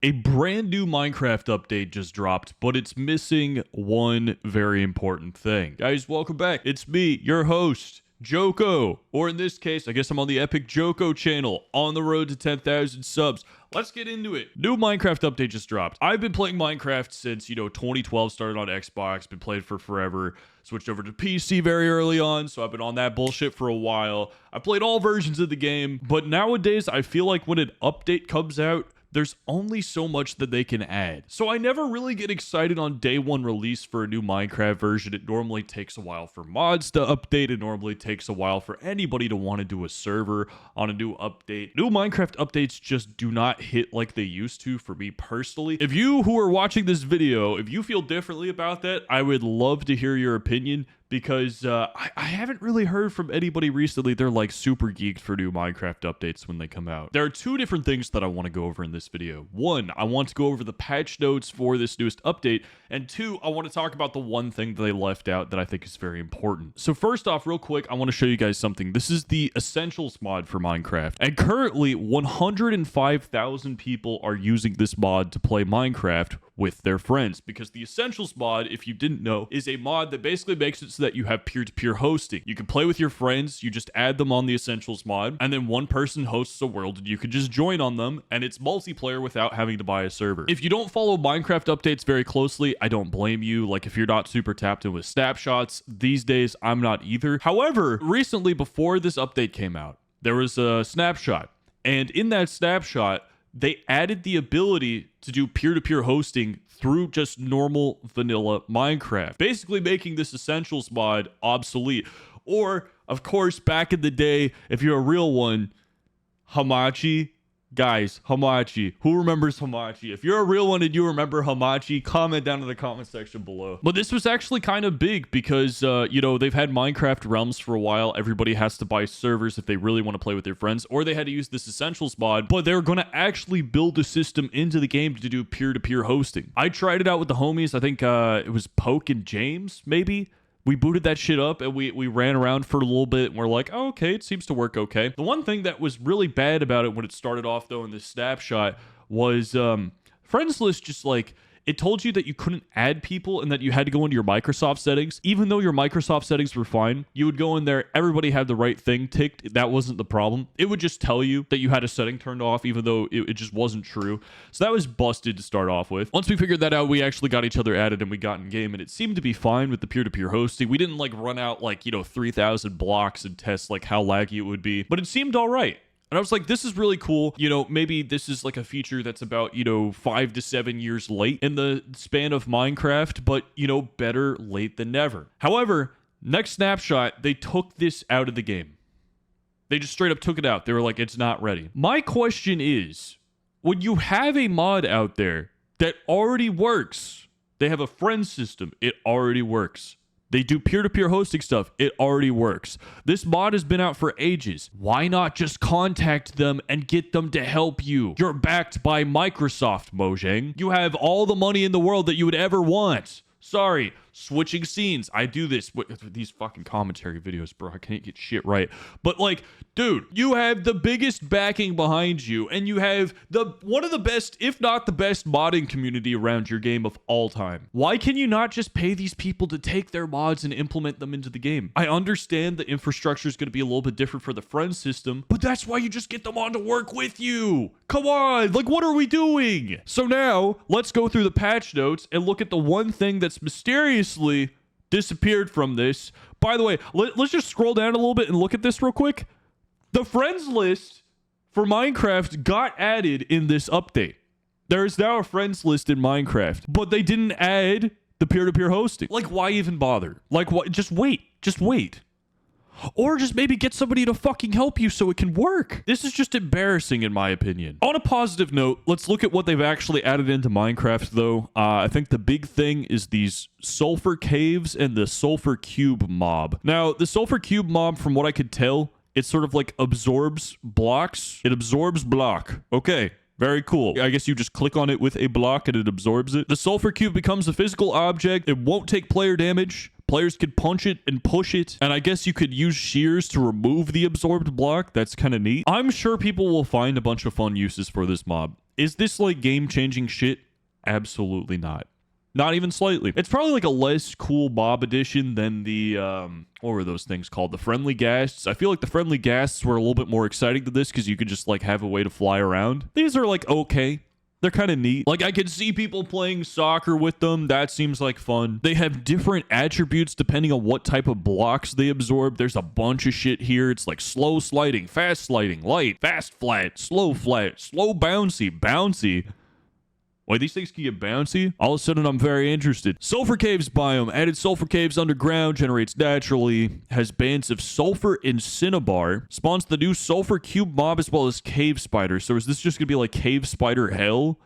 A brand new Minecraft update just dropped, but it's missing one very important thing. Guys, welcome back. It's me, your host, JOKO. Or in this case, I guess I'm on the epic JOKO channel, on the road to 10,000 subs. Let's get into it. New Minecraft update just dropped. I've been playing Minecraft since, 2012, started on Xbox, been playing for forever, switched over to PC very early on, so I've been on that bullshit for a while. I played all versions of the game, but nowadays I feel like when an update comes out, there's only so much that they can add. So I never really get excited on day one release for a new Minecraft version. It normally takes a while for mods to update. It normally takes a while for anybody to want to do a server on a new update. New Minecraft updates just do not hit like they used to for me personally. If you who are watching this video, if you feel differently about that, I would love to hear your opinion. Because I haven't really heard from anybody recently. They're like super geeked for new Minecraft updates when they come out. There are two different things that I want to go over in this video. One, I want to go over the patch notes for this newest update. And two, I want to talk about the one thing that they left out that I think is very important. So first off, real quick, I want to show you guys something. This is the Essentials mod for Minecraft. And currently, 105,000 people are using this mod to play Minecraft with their friends, because the Essentials mod, if you didn't know, is a mod that basically makes it so that you have peer-to-peer hosting. You can play with your friends, you just add them on the Essentials mod, and then one person hosts a world and you can just join on them, and it's multiplayer without having to buy a server. If you don't follow Minecraft updates very closely, I don't blame you. Like, if you're not super tapped in with snapshots, these days I'm not either. However, recently, before this update came out, there was a snapshot, and in that snapshot, they added the ability to do peer-to-peer hosting through just normal vanilla Minecraft, basically making this Essentials mod obsolete. Or, of course, back in the day, if you're a real one, Hamachi. Guys, Hamachi. Who remembers Hamachi? If you're a real one and you remember Hamachi, comment down in the comment section below. But this was actually kind of big because, they've had Minecraft Realms for a while. Everybody has to buy servers if they really want to play with their friends, or they had to use this Essentials mod, but they're going to actually build a system into the game to do peer-to-peer hosting. I tried it out with the homies. I think it was Poke and James, maybe? We booted that shit up and we ran around for a little bit and we're like, oh, okay, it seems to work okay. The one thing that was really bad about it when it started off, though, in this snapshot was friends list just like, it told you that you couldn't add people and that you had to go into your Microsoft settings. Even though your Microsoft settings were fine, you would go in there, everybody had the right thing ticked. That wasn't the problem. It would just tell you that you had a setting turned off, even though it just wasn't true. So that was busted to start off with. Once we figured that out, we actually got each other added and we got in game, and it seemed to be fine with the peer-to-peer hosting. We didn't like run out like, 3,000 blocks and test like how laggy it would be, but it seemed all right. And I was like, this is really cool. Maybe this is like a feature that's about, 5 to 7 years late in the span of Minecraft, but, better late than never. However, next snapshot, they took this out of the game. They just straight up took it out. They were like, it's not ready. My question is, when you have a mod out there that already works, they have a friend system, it already works. They do peer-to-peer hosting stuff. It already works. This mod has been out for ages. Why not just contact them and get them to help you? You're backed by Microsoft, Mojang. You have all the money in the world that you would ever want. Sorry, switching scenes. I do this with these fucking commentary videos, bro. I can't get shit right. But like, dude, you have the biggest backing behind you, and you have one of the best, if not the best, modding community around your game of all time. Why can you not just pay these people to take their mods and implement them into the game? I understand the infrastructure is going to be a little bit different for the friend system, but that's why you just get them on to work with you. Come on, like, what are we doing? So now, let's go through the patch notes and look at the one thing that's mysteriously disappeared from this. By the way, let's just scroll down a little bit and look at this real quick. The friends list for Minecraft got added in this update. There is now a friends list in Minecraft, but they didn't add the peer-to-peer hosting. Like, why even bother? Like, what? Just wait. Just wait. Or just maybe get somebody to fucking help you so it can work. This is just embarrassing in my opinion. On a positive note, let's look at what they've actually added into Minecraft though. I think the big thing is these sulfur caves and the sulfur cube mob. Now, the sulfur cube mob, from what I could tell, it sort of like absorbs blocks. It absorbs block. Okay. Very cool. I guess you just click on it with a block and it absorbs it. The sulfur cube becomes a physical object. It won't take player damage. Players could punch it and push it, and I guess you could use shears to remove the absorbed block. That's kind of neat. I'm sure people will find a bunch of fun uses for this mob. Is this like game-changing shit? Absolutely not. Not even slightly. It's probably like a less cool mob edition than the, what were those things called? The friendly ghasts. I feel like the friendly ghasts were a little bit more exciting than this because you could just like have a way to fly around. These are like okay. They're kind of neat. Like, I could see people playing soccer with them. That seems like fun. They have different attributes depending on what type of blocks they absorb. There's a bunch of shit here. It's like slow sliding, light, fast flat, slow bouncy, bouncy. Wait, these things can get bouncy? All of a sudden, I'm very interested. Sulfur Caves biome. Added sulfur caves underground. Generates naturally. Has bands of sulfur and cinnabar. Spawns the new sulfur cube mob as well as cave spider. So is this just going to be like cave spider hell?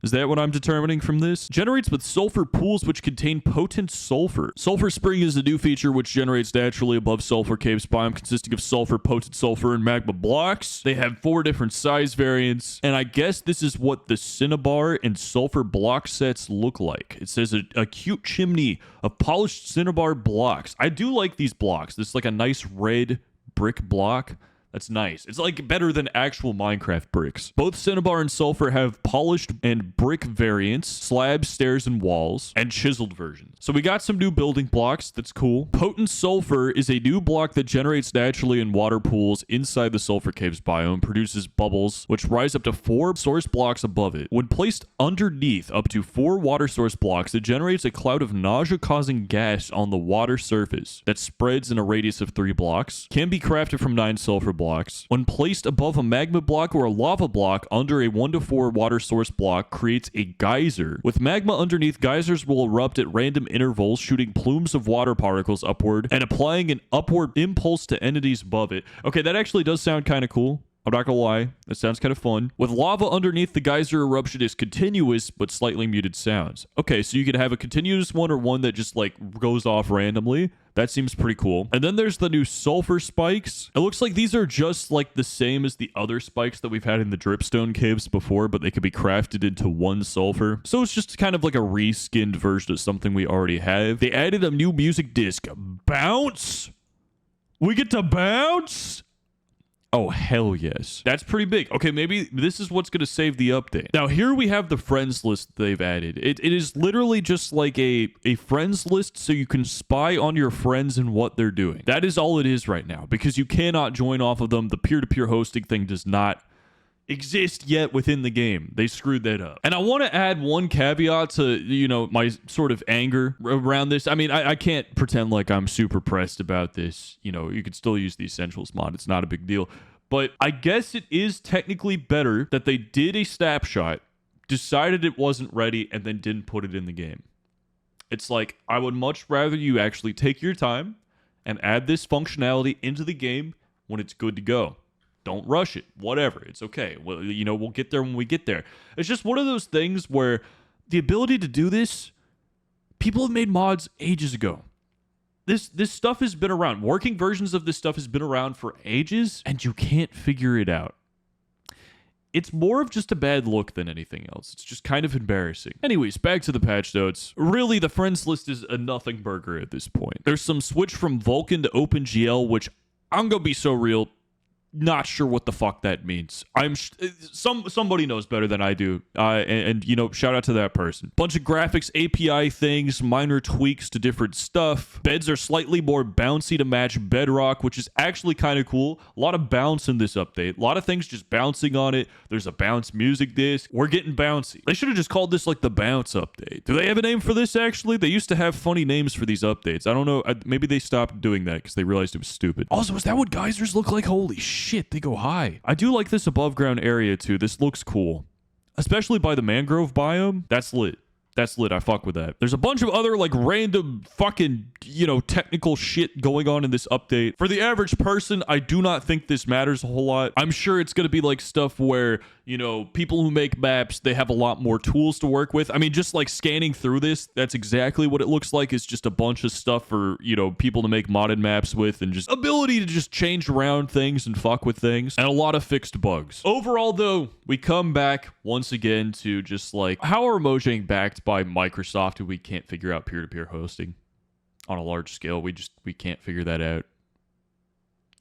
Is that what I'm determining from this? Generates with sulfur pools which contain potent sulfur. Sulfur Spring is a new feature which generates naturally above Sulfur Caves biome consisting of sulfur, potent sulfur, and magma blocks. They have 4 different size variants, and I guess this is what the cinnabar and sulfur block sets look like. It says a cute chimney of polished cinnabar blocks. I do like these blocks. This is like a nice red brick block. That's nice. It's like better than actual Minecraft bricks. Both cinnabar and sulfur have polished and brick variants, slabs, stairs, and walls, and chiseled versions. So we got some new building blocks. That's cool. Potent sulfur is a new block that generates naturally in water pools inside the Sulfur Caves biome, produces bubbles, which rise up to 4 source blocks above it. When placed underneath up to 4 water source blocks, it generates a cloud of nausea-causing gas on the water surface that spreads in a radius of 3 blocks. Can be crafted from 9 sulfur blocks. When placed above a magma block or a lava block under a 1 to 4 water source block, creates a geyser. With magma underneath, geysers will erupt at random intervals, shooting plumes of water particles upward and applying an upward impulse to entities above it. Okay, that actually does sound kind of cool. I'm not gonna lie, that sounds kind of fun. With lava underneath, the geyser eruption is continuous, but slightly muted sounds. Okay, so you could have a continuous one or one that just, like, goes off randomly. That seems pretty cool. And then there's the new sulfur spikes. It looks like these are just, like, the same as the other spikes that we've had in the dripstone caves before, but they could be crafted into 1 sulfur. So it's just kind of like a reskinned version of something we already have. They added a new music disc. Bounce? We get to bounce? Oh, hell yes. That's pretty big. Okay, maybe this is what's going to save the update. Now, here we have the friends list they've added. It is literally just like a friends list so you can spy on your friends and what they're doing. That is all it is right now because you cannot join off of them. The peer-to-peer hosting thing does not exist yet within the game. They screwed that up. And I want to add one caveat to, you know, my sort of anger around this. I mean, I can't pretend like I'm super pressed about this. You know, you could still use the Essentials mod. It's not a big deal. But I guess it is technically better that they did a snapshot, decided it wasn't ready, and then didn't put it in the game. It's like, I would much rather you actually take your time and add this functionality into the game when it's good to go. Don't rush it. Whatever. It's okay. Well, you know, we'll get there when we get there. It's just one of those things where the ability to do this, people have made mods ages ago. This stuff has been around. Working versions of this stuff has been around for ages, and you can't figure it out. It's more of just a bad look than anything else. It's just kind of embarrassing. Anyways, back to the patch notes. Really, the friends list is a nothing burger at this point. There's some switch from Vulkan to OpenGL, which I'm gonna be so real. Not sure what the fuck that means. Somebody knows better than I do. And you know, shout out to that person. Bunch of graphics, API things, minor tweaks to different stuff. Beds are slightly more bouncy to match Bedrock, which is actually kind of cool. A lot of bounce in this update. A lot of things just bouncing on it. There's a bounce music disc. We're getting bouncy. They should have just called this like the bounce update. Do they have a name for this actually? They used to have funny names for these updates. I don't know. Maybe they stopped doing that because they realized it was stupid. Also, is that what geysers look like? Holy shit, they go high. I do like this above ground area too. This looks cool. Especially by the mangrove biome. That's lit. That's lit. I fuck with that. There's a bunch of other like random fucking, you know, technical shit going on in this update. For the average person, I do not think this matters a whole lot. I'm sure it's going to be like stuff where, you know, people who make maps, they have a lot more tools to work with. I mean, just like scanning through this, that's exactly what it looks like. It's just a bunch of stuff for, you know, people to make modded maps with and just ability to just change around things and fuck with things and a lot of fixed bugs. Overall, though, we come back once again to just like, how are Mojang backed by Microsoft who we can't figure out peer-to-peer hosting on a large scale? We can't figure that out.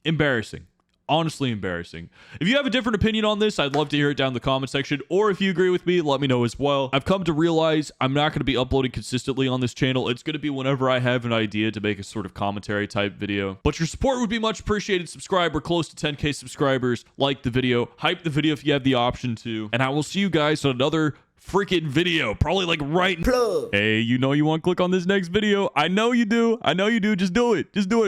Embarrassing. Honestly embarrassing. If you have a different opinion on this, I'd love to hear it down in the comment section, or if you agree with me, let me know as well. I've come to realize I'm not going to be uploading consistently on this channel. It's going to be whenever I have an idea to make a sort of commentary type video. But your support would be much appreciated. Subscribe. We're close to 10k subscribers. Like the video. Hype the video if you have the option to. And I will see you guys on another freaking video, probably like right. Hey, you know you want to click on this next video. I know you do. Just do it.